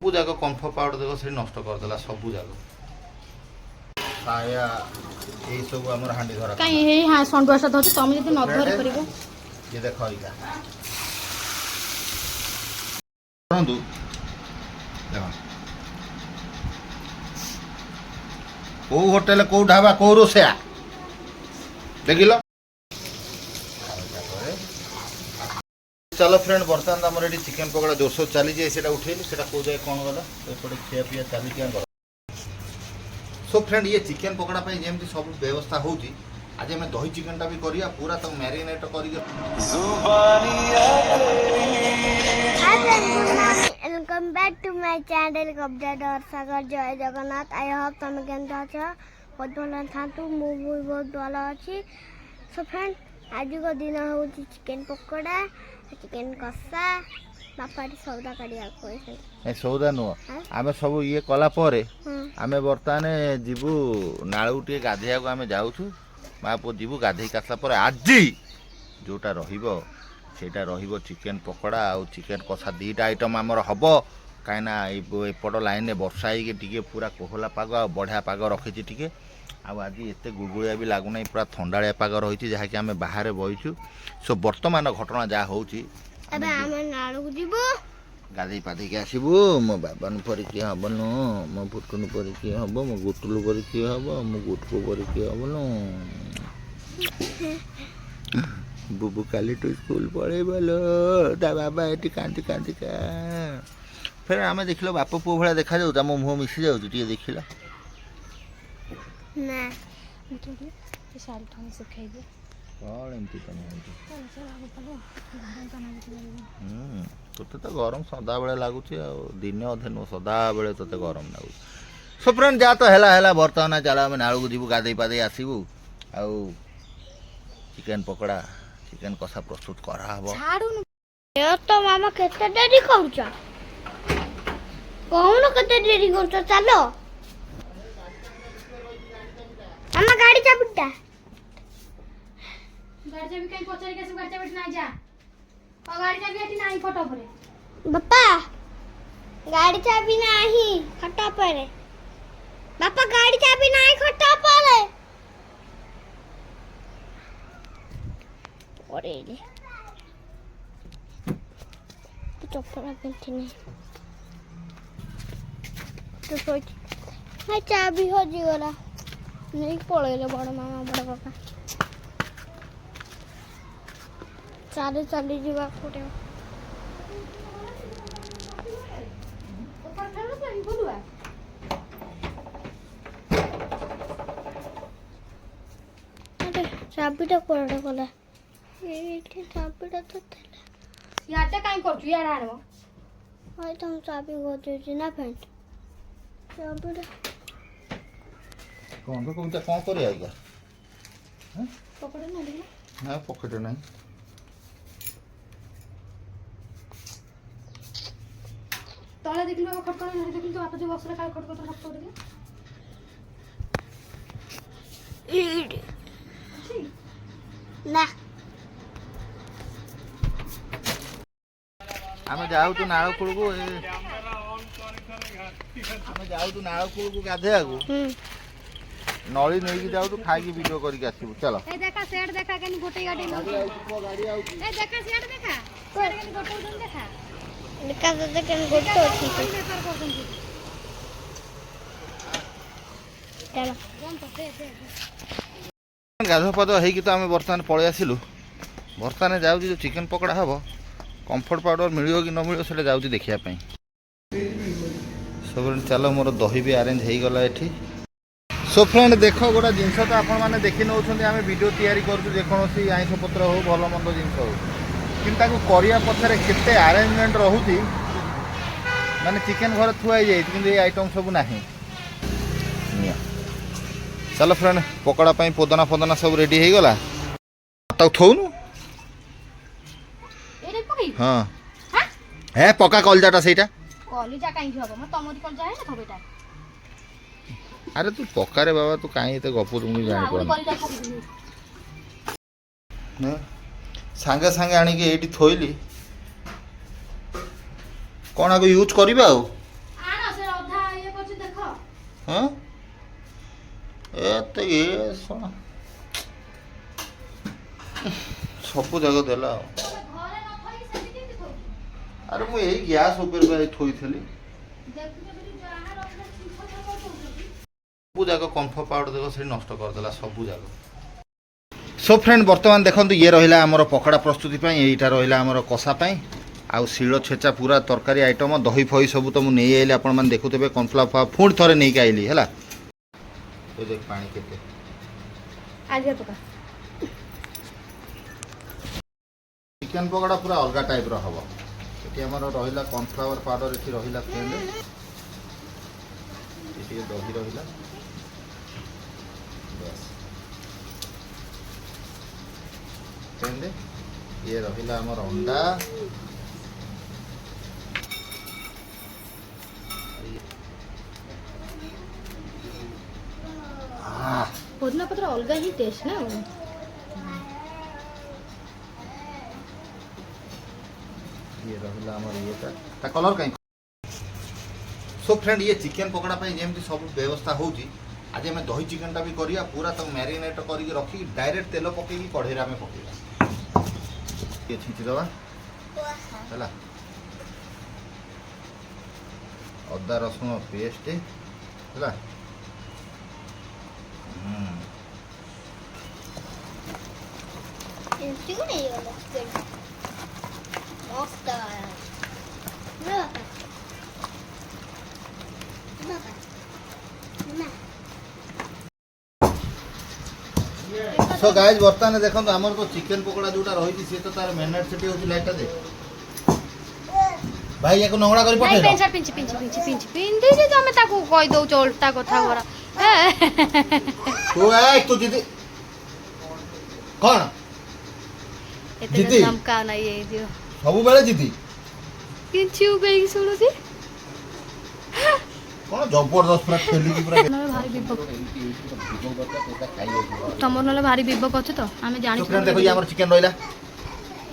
सब जाक comfort powder देख से नष्ट करदेला सब जाक साया यही सब आम हांडी धरा कहीं हाँ संडुआसा धर तुम जब न धरी पार ये देख देखु कौ होटेल कौ ढाबा कौ रोसैया देख लो। चलो फ्रेंड बर्तमान आम ये चिकेन पकड़ा जोरसोर चली जाए से उठेली से कौ जाए कौन गला एपटे खिया पिया चली सो फ्रेंड ये चिकेन पकड़ा जमी सब व्यवस्था हो आज आम दही चिकेन टा भी करिया पूरा तक मैरिनेट कर welcome back to my channel कब्जा और सागर जय जगन्नाथ। आई होप तुम केमता छ बहुत भल था बहुत भल अच्छी। सो फ्रेंड आज को दिन हूँ चिकेन पकोड़ा चिकेन कषा बापा सौदा कर सौदा नुह आम सब ये कलापर आम बर्तमान जीवु नालू टे गाधे आम जाऊँ माँ पु जीवु गाधे कासला आज जोटा रहीटा रही चिकेन पकोड़ा आ चिकेन कषा दीटा आइटम आमर हम कहीं एपट लाइन में वर्षा होगी पूरा कोहला पाग आ बढ़िया पाग रखी टी आज एत गुड़गुड़िया भी लगुना पूरा थंडाड़िया पाग रही जहाँकि आम बाहर बहीचु। सो बर्तमान घटना जहाँ हूँ गाधे पाधे आसबू मो बाबान परीक्षी हेबनु मो पुटुन परीक्षी हम मो गुटुलु परीक्षी हम मो गुटकु परीक्षी हेबनु बुबू काली टू स्कूल पढ़े बोलो ता बाबा ये कांदी कांदी का फिर आम देख लो बाप पुओ भाया देखा जाऊ मो मुह मिसी जाऊँ देख लो कौन एमती तो तो गरम सदा बेले लगुच दिन अधे नुह सदा बेले ते गरम लगुच। सो फ्रेंड जा तो है बर्तमान चल आम नालू को जीवु गाधे पाधे आसबू आ चिकेन पकोड़ा चिकेन कषा प्रस्तुत करा तो मामा केते देरी करूछ कौन केते देरी करूछ चलो मामा गाड़ी चाबिटा गाड़ी चाबी कहीं पचारी के गाड़ी चाबी नहीं जा और गाड़ी चाबी एठी नहीं फोटो पर बापा गाड़ी चाबी नहीं खटा पर बापा गाड़ी चाबी नहीं खटा पर अरे रे चप्पल पहनती नहीं तो सोच मैं चाबी हो जीगला नहीं पड़ेले बड़ मामा बड़ पापा चाले चली जीवा पड़े चाबीटा कोड़े गला ये चाबीटा तो थेला याते काई करछु यार आरो भाई तुम चाबी गोचुची ना फ्रेंड चाबीटा कौन तो कौन करे आइगा पकड़े ना दे ना पॉकेट नहीं तले देखलो खटखट नहीं देखलो तो आप जो बक्स रे काल खटखट खटखट दे ना आम जाऊ तू नाल कूल को आम जाऊ तू नाल कूल को गाधे को नली नहीं जाऊ तू खाई वीडियो करके आसबू चलो ए देखा सेट देखा कनी गोटे गाड़ी में गाड़ी आउ ए देखा सेट देखा सेट कनी गोटे उधर देखा निका दे के गोटे अछि चलो गाध पाद हो तो आम बर्तमान पलि आसिलु बर्तमान जाऊँ जो चिकेन पकोड़ा हम कम्फर्ट पाउडर मिल कि न मिल से जाऊँ देखापी सब चलो मोर दही भी आरेंज हो गला ये। सो फ्रेंड देख गोटे जिनस तो आपण मैंने देखी नौ आम वीडियो तैयारी करोसी आईष पत्र हो भल मंद जिन हो कि करने पछरे केते आरेंजमेंट रोचे माने चिकेन घर थुआई जाए कि आइटम सब ना चलो फ्रेंड पकोड़ा पोदना फोदना सब रेडी हो गला तक थोनु हाँ है पका कलजाटा सेटा कलिजा काई हबो म तमरी कलिजा है ना थबेटा अरे तू पका रे बाबा तू काई तो गपु तुम जान पर सांगे सांगे आनी के एटी थोइली कौन आगो यूज करिबा ହଁ ଏତେ ଇଏ ଶୁଣ ସବୁ ଯାକ ଦେଲା ଆଉ। ଘରେ ନ ଥୋଇ ସେଠି କେମିତି ଥୋଇ? ଆରେ ମୁଁ ଏଇ ଗ୍ୟାସ୍ ଉପରେ ବା ଥୋଇଥିଲି। ଦେଖୁଛ ବୋଲି ଯାହା ରଖିଲେ ଚିନ୍ତା କରୁଛନ୍ତି। ସବୁ ଯାକ କମ୍ଫର୍ଟ ପାଉଡର ଦେଖ ସେଠି ନଷ୍ଟ କରିଦେଲା ସବୁ ଯାକ। ସୋ ଫ୍ରେଣ୍ଡ ବର୍ତ୍ତମାନ ଦେଖନ୍ତୁ ଇଏ ରହିଲା ଆମର ପକୋଡ଼ା ପ୍ରସ୍ତୁତି ପାଇଁ, ଏଇଟା ରହିଲା ଆମର କଷା ପାଇଁ, ଆଉ ଶିଳ ଛେଚା ପୁରା ତରକାରୀ ଆଇଟମ, ଦହି ଫହି ସବୁ ତ ମୁଁ ନେଇ ଆଇଲି, ଆପଣମାନେ ଦେଖୁଥିବେ କର୍ଣ୍ଣଫ୍ଲାୱାର ପୁଣି ଥରେ ନେଇକି ଆଇଲି ହେଲା। ଏ ଦେଖ ପାଣି କେତେ ଆଗେ ପକା। ଚିକେନ ପକୋଡ଼ା ପୁରା ଅଲଗା ଟାଇପ୍ର ହେବ। ଏଠି ଆମର ରହିଲା କର୍ଣ୍ଣଫ୍ଲାୱାର ପାଉଡର, ଏଠି ରହିଲା ଫ୍ରେଣ୍ଡ, ଏଠି ଟିକେ ଦହି ରହିଲା, ଫ୍ରେଣ୍ଡ ଇଏ ରହିଲା ଆମର ଅଣ୍ଡା, ପୋଦିନା ପତ୍ର ଅଲଗା ହିଁ ଟେଷ୍ଟ ନା। ଇଏ ରହିଲା ଆମର ଇଏଟା, ତା କଲର କାହିଁ। ସୋ ଫ୍ରେଣ୍ଡ ଇଏ ଚିକେନ ପକୋଡ଼ା ପାଇଁ ଯେମିତି ସବୁ ବ୍ୟବସ୍ଥା ହେଉଛି, ଆଜି ଆମେ ଦହି ଚିକେନଟା ବି କରିବା, ପୁରା ତାକୁ ମ୍ୟାରିନେଟ୍ କରିକି ରଖିକି ଡାଇରେକ୍ଟ ତେଲ ପକେଇକି କଢ଼େଇରେ ଆମେ ପକେଇବା। ଟିକେ ଛିଞ୍ଚିଦେବା ହେଲା, ଅଦା ରସୁଣ ପେଷ୍ଟ ହେଲା, ଏମିତିକୁ ନେଇଗଲା ମସ୍ତ ସୋ ଗାଇଜ ବର୍ତ୍ତମାନ ଦେଖନ୍ତୁ ଆମର ତ ଚିକେନ ପକୋଡ଼ା ଯୋଉଟା ରହିଛି ସିଏ ତ ତାର ମ୍ୟାରିନେଟ୍ ସେଠି ହେଉଛି, ଲାଇଟଟା ଦେ ଭାଇ, ୟାକୁ ନଙ୍ଗଳା କରି ନାଇଁ ପଠେଇ ପେନ୍ସା ପିଞ୍ଚି ପିଞ୍ଚି ପିଞ୍ଚି ପିଞ୍ଚି ପିନ୍ଧିଛି, ତମେ ତାକୁ କହିଦଉଛ ଓଲଟା କଥା ଗୁରା। ତୁ ଦିଦି କଣ ଏତେ ଜିଦି? ଧମକା ନାଇଁ ହେଇଯିବ ସବୁବେଳେ ଜିଦି କିଛି ଉବେଇକି ଶୁଣୁଛି। କଣ ଜବରଦସ୍ତ ପୁରା ଠେଲିକି ପୁରା। ନହେଲେ ଭାରି ବିବେକ, ତମର ନହେଲେ ଭାରି ବିବେକ ଅଛି ତ ଆମେ ଜାଣିଛୁ। ଦେଖ ଇଏ ଆମର ଚିକେନ ରହିଲା,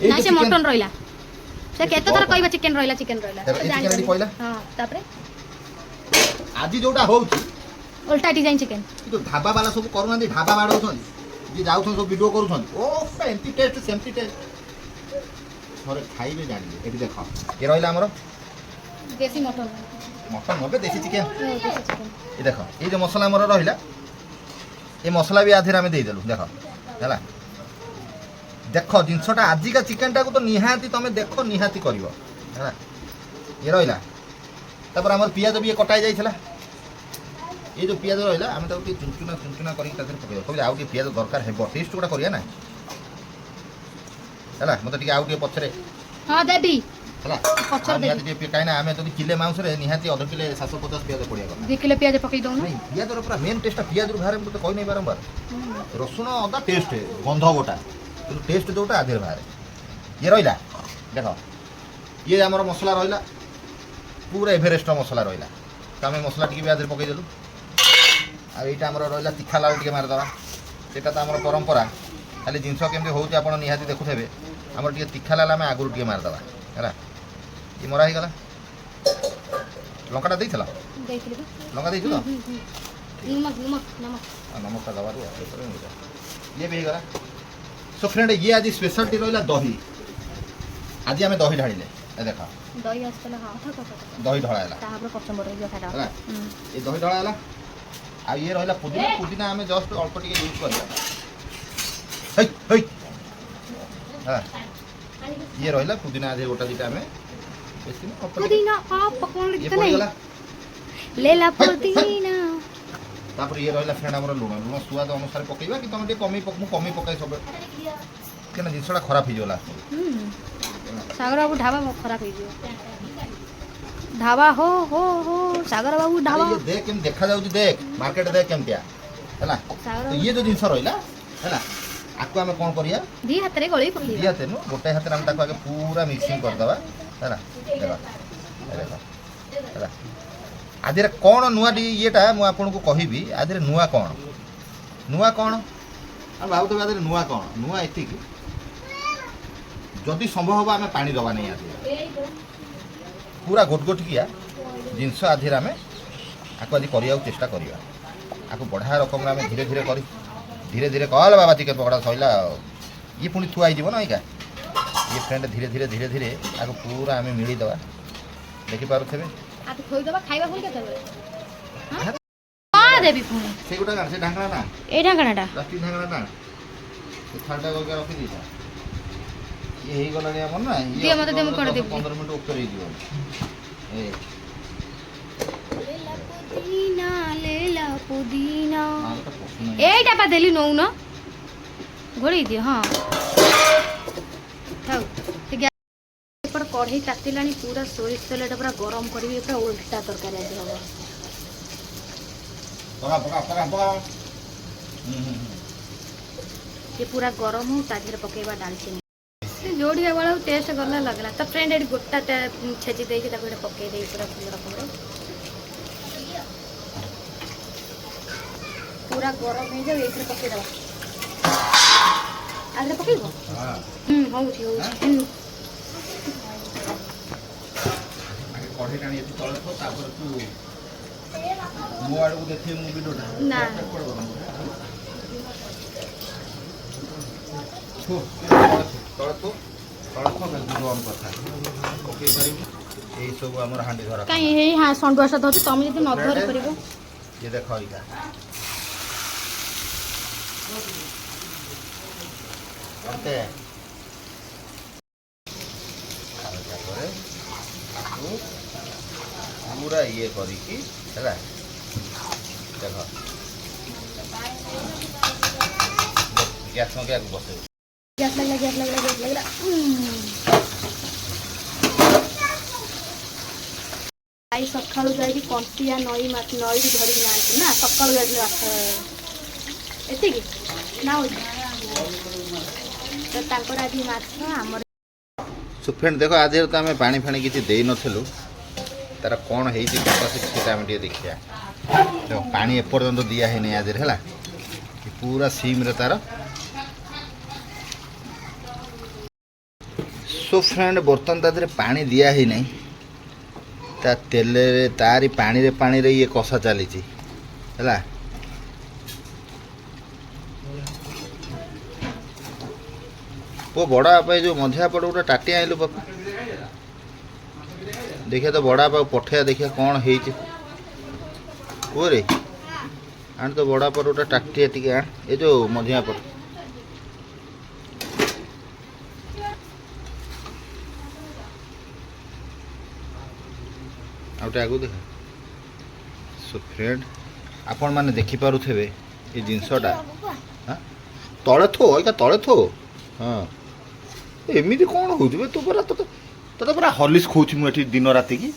ଏଇ ନାଇଁ ସେ ମଟନ ରହିଲା, ସେ କେତେ ଥର କହିବା ଚିକେନ ରହିଲା ଚିକେନ ରହିଲା। ଦେଖ, ଏଇ ଚିକେନ ଏଠି ପଇଲା। ହଁ ତାପରେ ଆଜି ଯୋଉଟା ହଉଛି ଓଲଟା ଡିଜାଇନ ଚିକେନ। କିନ୍ତୁ ଢାବା ବାଲା ସବୁ କରୁନାହାନ୍ତି, ଢାବା ବାଡଉଛନ୍ତି, ଯିଏ ଯାଉଛନ୍ତି ସବୁ ଭିଡ଼ିଓ କରୁଛନ୍ତି, ଓ ଏମିତି ଟେଷ୍ଟ ସେମିତି ଟେଷ୍ଟ, ଥରେ ଖାଇବେ ଜାଣିବେ। ଏଠି ଦେଖ ଇଏ ରହିଲା ଆମର ଦେଶୀ ମଟନ, ମଟନ ନବେ ଦେଶୀ ଚିକେନ। ଦେଶୀ ଚିକେନ। ଏ ଦେଖ ଏଇ ଯୋଉ ମସଲା ଆମର ରହିଲା, ଏ ମସଲା ବି ଆଧିରେ ଆମେ ଦେଇଦେଲୁ ଦେଖ ହେଲା। ଦେଖ ଜିନିଷଟା ଆଜିକା ଚିକେନଟାକୁ ତ ନିହାତି ତମେ ଦେଖ, ନିହାତି କରିବ ହେଲା। ଇଏ ରହିଲା, ତାପରେ ଆମର ପିଆଜ ବି କଟା ଯାଇଥିଲା, ये जो पियाज रहा आम चुनचुना कर पकड़ आउ पियाज दरकार है टेस्ट गुड़ा करिया ना है मत पचरे हाँ देवी कहीं आम जो किले मांस निहाती अध किले 750 पियाज पड़िया 2 किलो पियाज पकई दो नहीं पियाज पूरा मेन टेस्ट पियाज बाहर मुझे कही नहीं बारंबार रसुण अदा टेस्ट गंध गोटा कि टेस्ट जोटा आधे बाहर ये रहा देख ये आम मसला रहा पूरा एभरेस्ट मसला रहा तो आम मसला टी भी आधे पकईदेलु आईटा रहा तीखा लाउ टे मारिदेवा सेटा तो आम परंपरा खाली जिनस केमती हो निहाती देखुथे आम टे तीखा लाल आम आगुरी टे मारिदेवा है ये मरा होगा लंकाटा दे लंका दे नमक दबार ये भी होगा सो फ्रेंड ये आज स्पेशलिटी रहा दही आज आम दही ढाड़े देख दही ढला ये दही ढला आ ये रहा पुदीना पुदीना आम जस्ट अल्प टे यूज कर ये रहा पुदीना आधे गोटा दीटा आम तापर ये रहा फ्रेंड आम लुण लुण स्वाद अनुसार पकईवा कि तुम कमी कमी पकाई सब क्या जिनसा खराब हो सागर बाबू ढाबा खराब हो ढाबा हो सागर बाबू ढाबा ये देख केम देखा जाउ देख मार्केट देख केमतिया हैला तो ये जो जिंस रहिला हैला आको हमें कोन करिया दी हाथ रे गळी पकई दी हाथ नु गोटे हाथ रे हम ताको आगे पूरा मिक्सिंग कर दबा हैला देखा हैला आधे रे कोन नुआ येटा मु आपन को कहिबी आधे रे नुआ कोन हम भाउ तो आधे रे नुआ कोन नुआ एति की जदि संभव होबा हमें पानी दबा नहीं आधे पूरा गोट गोट किया जिनस आधे आम ଆକୁ ଆଜି କରିବାକୁ ଚେଷ୍ଟା କରିବା। ଆକୁ ବଢ଼ିଆ ରକମରେ ଆମେ ଧୀରେ ଧୀରେ କରି ଧୀରେ ଧୀରେ କହଲେ ବାବା ଚିକେନ ପକୋଡ଼ା ସଇଲା ଆଉ। ଇଏ ପୁଣି ଥୁଆ ହେଇଯିବ ନା ଏଇକା। ଇଏ ଫ୍ରେଣ୍ଡ ଧୀରେ ଧୀରେ ଧୀରେ ଧୀରେ ଆକୁ ପୁରା ଆମେ ମିଳିଦେବା। ଦେଖିପାରୁଥିବେ ଆକୁ ଖୋଇଦବା ଖାଇବା ପୁଣି କେତେବେଳେ କଣ ଦେବି ପୁଣି ସେଇଗୁଟା କାଣ ସେ ଢାଙ୍କଣା ନା ଏଇ ଢାଙ୍କଣାଟା ପ୍ଲାଷ୍ଟିକ ଢାଙ୍କଣା ନା ସେ ଥାଳିଟା କରିକି ରଖିଦେଇଥା। ଇଏ ହେଇଗଲାଣି ଆମର ନା ଦିଅ ମତେ ଦିଅ ମୁଁ କରିଦେବି 15 ମିନିଟ୍ ଉପରେ ହେଇଯିବ। ପୁଦିନା ଲେଲା ପୁଦିନା ନା ଏଟା ପଶୁନାହିଁ। এইটা পা দেলি নৌন ঘোড়েই দিও হ্যাঁ থাক এপট কড়াই তাতিলানি পুরা সরিষ তেলটা পুরা গরম করবি পুরা উল্টা তরকারি আজ হব পকা ये पूरा गरम हो ताधर पकेबा दालचीनी जोड़िया वाला टेस्ट गला लगला तो फ्रेंड एडी गोटा छेची देके ताको एटा पके दे पूरा फुल रकम पूरा गरम हो जाए एथरे पके दवा आधे पकेबो होउची आगे कढ़ी टाणी एति तळे थो तापर तू मो आडू देखि मु वीडियोटा ना तळे थो गरम कथा ओके करिबो एई सब हमर हांडी धरा काई हे हां संडुआसा धोती तमे जति न धरि परिबो ये देखो इका ओके पूरा ये करिकी हैला देखो गैस में क्या बसे गैस लगला आई सकाळू जाई कंटिया नई माछ नई धरि नांती ना सकाळू जाई एति की ना हो तो तांकर आदि माछ हमर सो फ्रेंड देखो आज तो आम पानी फाणी किसी दे नथिलु तार कौन है कैपेसिटी आम देखिया देखो पानी एपर्तंत दिया है नहीं आज है पूरा सीम रे तार सो फ्रेंड बर्तन ता पानी दिया ही नहीं ता तेल तारी पानी रे ये कषा चली है वो बड़ा बापा जो मझिया पट गोटे टाटी आइलु बापा देखिए तो बड़ा बापा पठिया देखिए कौन है रे आण तो बड़ा पर गोटे टाटी टी आण ये जो मझिया पट आउटे आगु देख सो फ्रेंड आपण माने देखि पारुथेबे ये जिंसटा तळे थो एका तळे थो हाँ एमती कौन हो तू पूरा तो पूरा हॉर्लिक्स खोची मुझे दिन राति की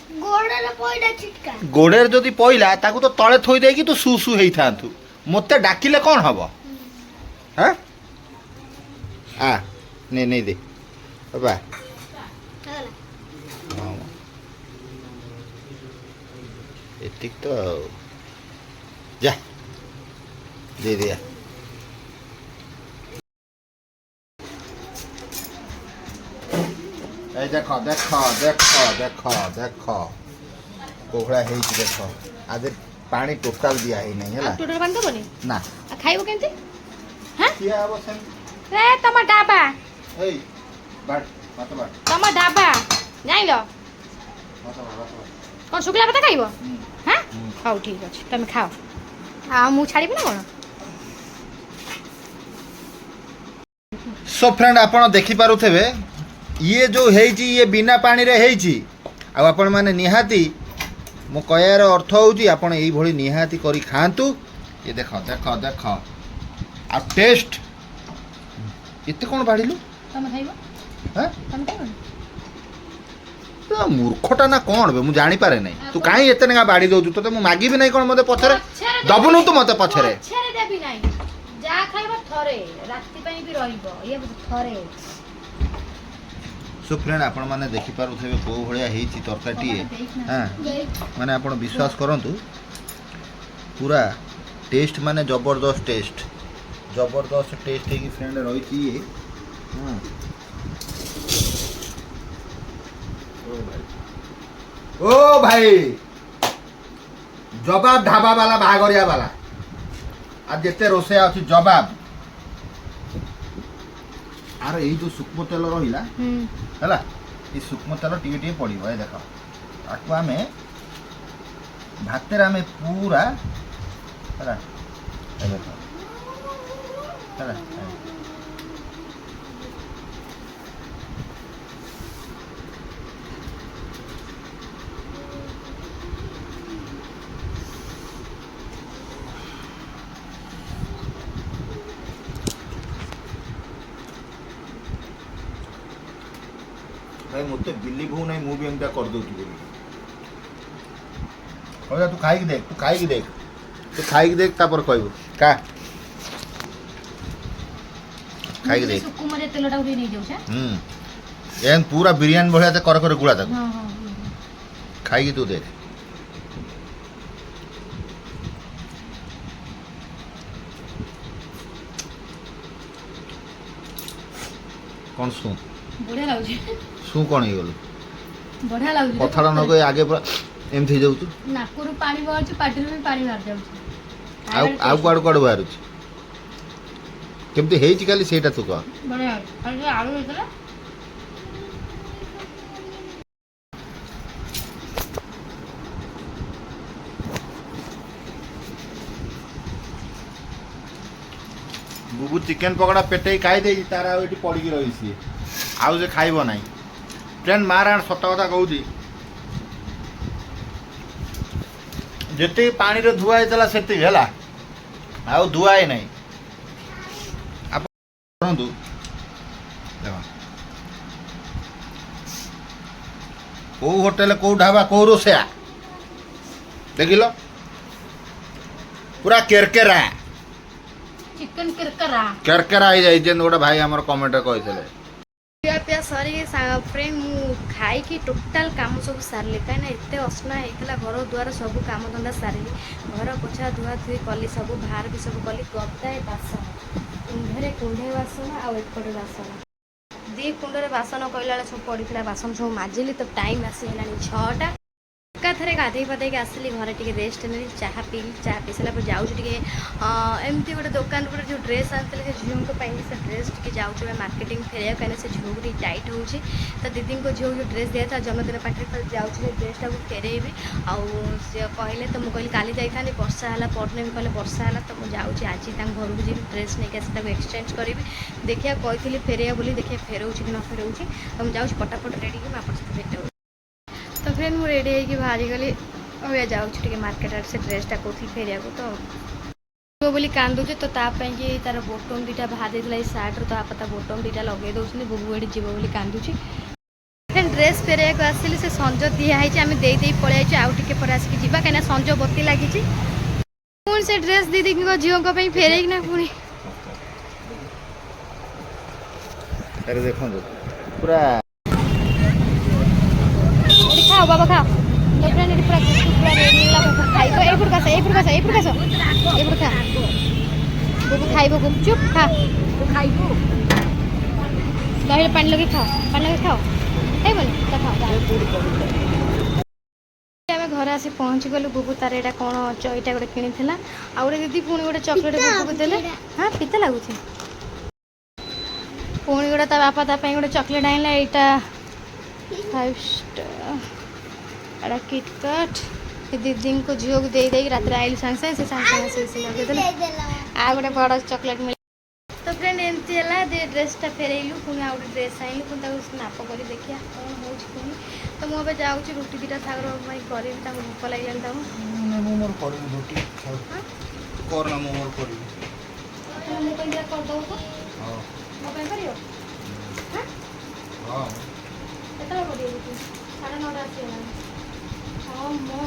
गोड़े जदि पईला ताकू तो तले थोई दे कि तू सु सु हेई थांतु मते डाकिले कौन हबो हैं आ नहीं नहीं दे बाबा एतिक तो जा दे दिया देख देख देख देख देख कोहड़ा है देख आज पानी टोटाल दिया है नहीं है टोटल पानी दबनी ना खाइबो केंती हां किया अब सेम रे तम डाबा ए बाट मत बाट तम डाबा जाइलो मत बाट कोन शुक्ला पता खाइबो हां हाउ ठीक अछि तमे खाओ आ मु छाड़ीबी ना कोन सो फ्रेंड आपण देखि पारुथेबे ये जो है ये बिना पानी रे है आपण माने निहाती मो कहयार अर्थ होउची आपण एई भली निहाती करी खांतु ये देख देख देख आ टेस्ट इते कोन बाड़ीलु तमे खाइबो हैं तमे खाइबो तो मूर्खटा ना कोन बे मु जानि पारे नै तू काई एते ना बाड़ी दउ तो मु मागी भी नै कोन मते पछरे दबनु तू मते पछरे पछरे देबी नै जा खाइबो थरे राति पई भी रहिबो ये थरे सो फ्रेंड आपण माने देखि पारुथेबे को भलिया हेची तरकाटी हां माने आपण विश्वास करंतु पूरा टेस्ट माने जबरदस्त टेस्ट है कि फ्रेंड रही ये हां ओ भाई जवाब ढाबा वाला बाहागरिया वाला आज जिते रोषेया अच्छी जवाब आर यही जो सूक्ष्म तेल रहा है ये सूक्ष्म तेल टे पड़ो ये देख आपको आम भात आम पूरा है भाई मत बिलीव हो ना मुझे एमती कर दूसरी तू खाई देख तू खाई देख तू खाई देख तापर कहबू का खाई देख सुकुमरे तेलटा उठी नहीं जाऊ छे एन पूरा बिरयानी बढ़िया से कर गुड़ा तक हां हां खाई तू देख कौन सु बढ़िया लागु सु कौन हो गलु बढ़िया लागु कथाड़ा न कही आगे पूरा एमती जाऊ नाकरू पानी बाहर पाटिरू भी पानी बाहर जाऊ आउ कुआड़ कुआड़ बाहर केमती हेची खाली सेटा तू कह बढ़िया खाली आलू हेतला बुबू चिकेन पकड़ा पेटे खाई दे तार आठी पड़ी रही सी आउ से खाइब ना फ्रेंड माराण सत कथा कहूँ जी पानी रे धुआ होता से आउ धुआए ना आप कौ होटेल कौ ढाबा कौ रोषेया देख लो पूरा केरकेरा चिकन किरकरा केरकेरा हो जाए गोटे भाई आम कमेंट कहते पिया सरी फ्रेंड मु खाई कि टोटाल काम सब सारे कहीं एत असना होता घर द्वार सब काम धंदा सारे घर पोछा धुआ धुई कली सब बाहर भी सब कली गदाए बासन कुंडे कुंडे बासन आउटे बासन दी कुंडे बासन कहला सब पड़ा बासन सब माजिली तो टाइम आसीगला 6टा एकाथरे गाधे पाधे आसली घरे टे रेस्ट नहीं चाह पीली चाह पी सारा जाऊँ एमती गोटे दुकान गोटे जो ड्रेस आनी से झील से ड्रेस टे जाऊँ मार्केटिंग फेरिया कहीं से झील को टाइट हो दीदी को झील जो ड्रेस दिया था जन्मदिन पार्टी जाऊँ ड्रेसटा को फेरेबी आउ कहले तो मुझे काली जाता वर्षा है परदिन भी कहले वर्षा है तो मुझे आज घर को जी ड्रेस नहीं आसी एक्सचेंज करी देखिए कही फेरिया बोली देखिए फेरौच कि न फेरौच तो मुझे जाऊँ पटापट रेडी कि आप भेट तो फ्रेंड मुझे रेडी होगी बाहरी गली और जाऊँ मार्केट से ड्रेसटा कौन फेरिया को तो बोली कांदुचे तो तापाई तार बोटम दुटा बाहर देता ये सार्टर तो आप बोटम दुटा लगे दौरान बुबू ये जीव बोली कांदुची ड्रेस फेरिया को आसली से संज दिखाई आम दे पलि आउ टे पर आसिक जी कहीं संज बत्ती लगी पुणी से ड्रेस दीदी झील फेरना पुणी देखो पूरा खाओ बाबा खाओ तो फ्रेंड पूरा पूरा रेडी खाइब एपट कास खा बुबू खाइब गुपचुप खा खाइब दही पानी लगे खाओ खाइबनी तो खाओ आम घर आसी पहुँची गलु बुबू तार यहाँ कौन यहाँ गोटे कि आउ गोटे दीदी पुणी गोटे चॉकलेट बुबू को देले हाँ पिता लगुच पुणी गोटे ता बापा तापाई गोटे चॉकलेट आनला यहाँ 5 स्टार एटा किटकट दीदी को झील को दे रात आइल सांगे से लगे आ गोटे बड़ चॉकलेट मिले तो फ्रेंड एमती है ड्रेसटा फेरैलु पुणी आउ ड्रेस आइलु पुणी नाप कर देखिए कौन हो तो मुझे जाऊँ रुटी दुटा सागर करी भोक लगे साढ़े 9टा आसगला हाँ मो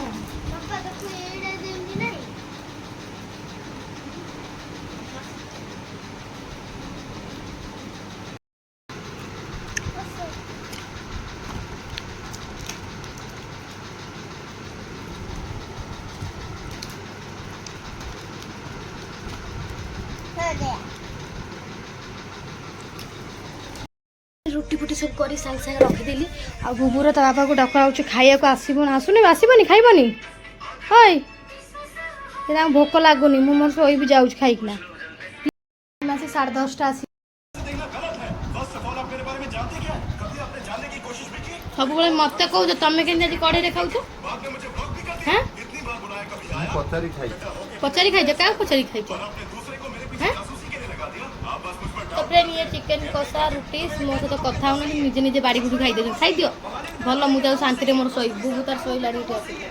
रुटी फुटी सब कर सागे सागे रखीदेली आ बुबूर तो बापा को डका खाया को आसबन आसुनि आसबनी खाइबनी हई ତାଙ୍କୁ ଭୋକ ଲାଗୁନି ମୁଁ ମୋର ଶୋଇବି ଯାଉଛି ଖାଇକିନା ଆସି 10:30 ଆସି ସବୁବେଳେ ମତେ କହୁଛ ତମେ କେମିତି ଆଜି କଡ଼େଇରେ ଖାଉଛ ହଁ ମୁଁ ପଚାରି ଖାଇଛି। ପଚାରି ଖାଇଛ କାହାକୁ ପଚାରି ଖାଇଛ ହଁ ତ ଫ୍ରେଣ୍ଡ ଇଏ ଚିକେନ କଷା ରୁଟି ମୋ ସହିତ କଥା ହଉନାହାନ୍ତି ନିଜେ ନିଜେ ବାଡ଼ି ବୁଡ଼ି ଖାଇଦେଉଛନ୍ତି ଖାଇଦିଅ ଭଲ ମୁଁ ତାକୁ ଶାନ୍ତିରେ ମୋର ଶୋଇବି ବୁବୁ ତାର ଶୋଇଲାଣି ଏଠି ଆସିକି